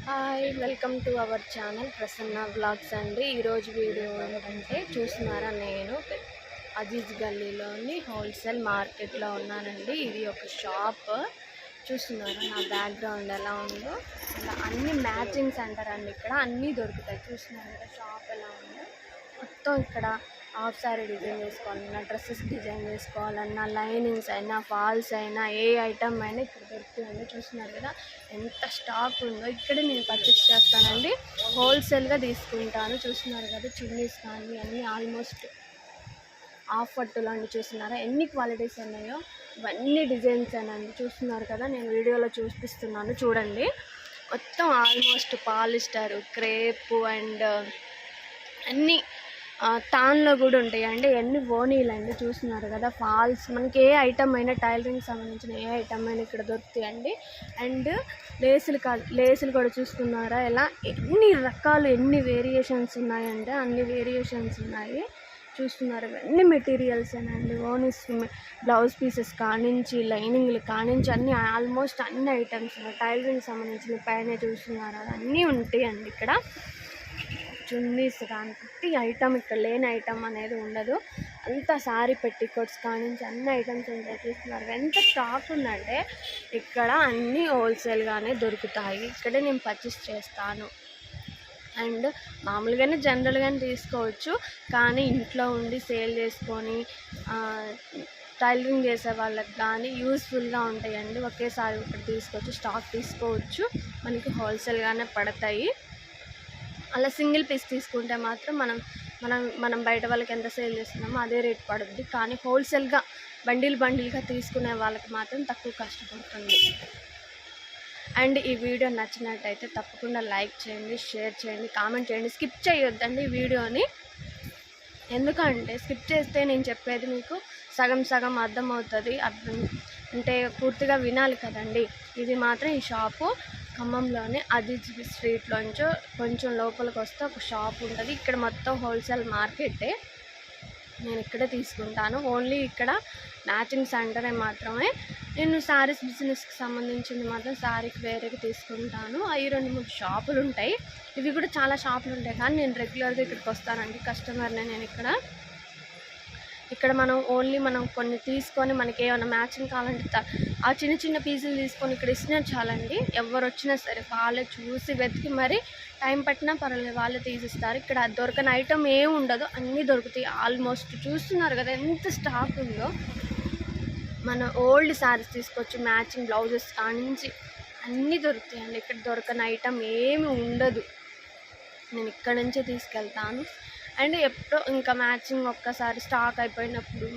Hi welcome to our channel Prasanna vlogs అండి. ఈరోజు video ఏంటంటే చూస్తున్నారా, నేను అజీజ్ గల్లీలోని హోల్సేల్ మార్కెట్లో ఉన్నానండి. ఇది ఒక షాప్. చూస్తున్నారా నా బ్యాక్గ్రౌండ్ ఎలా ఉందో, ఇలా అన్ని మ్యాచింగ్ సెంటర్ అండి. ఇక్కడ అన్నీ దొరుకుతాయి. చూస్తున్నారు కదా షాప్ ఎలా ఉందో. మొత్తం ఇక్కడ హాఫ్ సారీ డిజైన్ చేసుకోవాలన్నా, డ్రెస్సెస్ డిజైన్ చేసుకోవాలన్నా, లైనింగ్స్ అయినా, ఫాల్స్ అయినా, ఏ ఐటమ్ అయినా ఇక్కడ దొరుకుతుందండి. చూస్తున్నారు కదా ఎంత స్టాక్ ఉందో. ఇక్కడ నేను పర్చేస్ చేస్తానండి, హోల్సేల్గా తీసుకుంటాను. చూస్తున్నారు కదా చున్నీస్ కానీ అన్నీ ఆల్మోస్ట్ హాఫ్ పట్టులు అండి. చూస్తున్నారా ఎన్ని క్వాలిటీస్ ఉన్నాయో, ఇవన్నీ డిజైన్స్ అండి. చూస్తున్నారు కదా, నేను వీడియోలో చూపిస్తున్నాను చూడండి. మొత్తం ఆల్మోస్ట్ పాలిస్టర్, క్రేప్ అండ్ అన్నీ తాన్లో కూడా ఉంటాయండి. ఎన్ని ఓనీలండి. చూస్తున్నారు కదా ఫాల్స్, మనకి ఏ ఐటమ్ అయినా టైలరింగ్ సంబంధించిన ఏ ఐటమ్ అయినా ఇక్కడ దొరుకుతాయండి. అండ్ లేసులు కూడా చూస్తున్నారా ఎలా ఎన్ని రకాలు, ఎన్ని వేరియేషన్స్ ఉన్నాయంటే అన్ని వేరియేషన్స్ ఉన్నాయి. చూస్తున్నారు అన్ని మెటీరియల్స్ అండి. ఓనీస్, బ్లౌజ్ పీసెస్ కానించి, లైనింగ్లు కానించి అన్నీ ఆల్మోస్ట్ అన్ని ఐటమ్స్ టైలరింగ్ సంబంధించిన పైన చూస్తున్నారు అన్నీ ఉంటాయండి. ఇక్కడ చున్నీస్ కానీ ప్రతి ఐటమ్ ఇక్కడ లేని ఐటమ్ అనేది ఉండదు. అంతా సారీ పెట్టికోట్స్ కానించి అన్ని ఐటమ్స్ ఉంటాయి. చూస్తున్నారు ఎంత స్టాక్ ఉందంటే ఇక్కడ అన్నీ హోల్సేల్గానే దొరుకుతాయి. ఇక్కడే నేను పర్చేస్ చేస్తాను. అండ్ మామూలుగానే జనరల్గానే తీసుకోవచ్చు, కానీ ఇంట్లో ఉండి సేల్ చేసుకొని టైలరింగ్ చేసే వాళ్ళకి కానీ యూస్ఫుల్గా ఉంటాయండి. ఒకేసారి ఇక్కడ తీసుకోవచ్చు, స్టాక్ తీసుకోవచ్చు, మనకి హోల్సేల్గానే పడతాయి. అలా సింగిల్ పీస్ తీసుకుంటే మాత్రం మనం బయట వాళ్ళకి ఎంత సేల్ చేస్తున్నామో అదే రేట్ పడుద్ది. కానీ హోల్సేల్గా బండిల్గా తీసుకునే వాళ్ళకి మాత్రం తక్కువ కష్టపడుతుంది. అండ్ ఈ వీడియో నచ్చినట్టయితే తప్పకుండా లైక్ చేయండి, షేర్ చేయండి, కామెంట్ చేయండి. స్కిప్ చేయొద్దండి వీడియోని. ఎందుకంటే స్కిప్ చేస్తే నేను చెప్పేది మీకు సగం అర్థమవుతుంది. అంటే పూర్తిగా వినాలి కదండి. ఇది మాత్రం ఈ షాపు ఖమ్మంలోనే అజీజ్ స్ట్రీట్లోంచో కొంచెం లోపలికి వస్తే ఒక షాప్ ఉంటుంది. ఇక్కడ మొత్తం హోల్సేల్ మార్కెటే. నేను ఇక్కడే తీసుకుంటాను. ఓన్లీ ఇక్కడ మ్యాచింగ్ సెంటరే మాత్రమే. నేను శారీస్ బిజినెస్కి సంబంధించింది మాత్రం శారీకి వేరేగా తీసుకుంటాను. అవి 2-3 షాపులు ఉంటాయి. ఇవి కూడా చాలా షాపులు ఉంటాయి, కానీ నేను రెగ్యులర్గా ఇక్కడికి వస్తానండి. కస్టమర్నే నేను ఇక్కడ మనం కొన్ని తీసుకొని మనకి ఏమైనా మ్యాచింగ్ కావాలంటే ఆ చిన్న పీసులు తీసుకొని ఇక్కడ ఇచ్చినా చాలండి. ఎవరు వచ్చినా సరే వాళ్ళే చూసి వెతికి మరి టైం పట్టినా పర్వాలేదు, వాళ్ళే తీసిస్తారు. ఇక్కడ దొరకని ఐటమ్ ఏమి ఉండదు, అన్నీ దొరుకుతాయి ఆల్మోస్ట్. చూస్తున్నారు కదా ఎంత స్టాక్ ఉందో. మన ఓల్డ్ శారీస్ తీసుకోవచ్చు, మ్యాచింగ్ బ్లౌజెస్ కానించి అన్నీ దొరుకుతాయండి. ఇక్కడ దొరకని ఐటమ్ ఏమి ఉండదు. నేను ఇక్కడ నుంచే తీసుకెళ్తాను. అండ్ ఎప్పుడో ఇంకా మ్యాచింగ్ ఒక్కసారి స్టాక్ అయిపోయినప్పుడు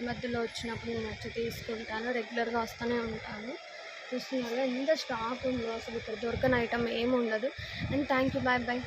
మధ్యలో వచ్చినప్పుడు నేను వచ్చి తీసుకుంటాను. రెగ్యులర్గా వస్తూనే ఉంటాను. చూస్తున్నారు ఎంత స్టాక్ ఉందో, అసలు ఇక్కడ దొరకని ఐటమ్ ఏమి ఉండదు. And thank you, bye.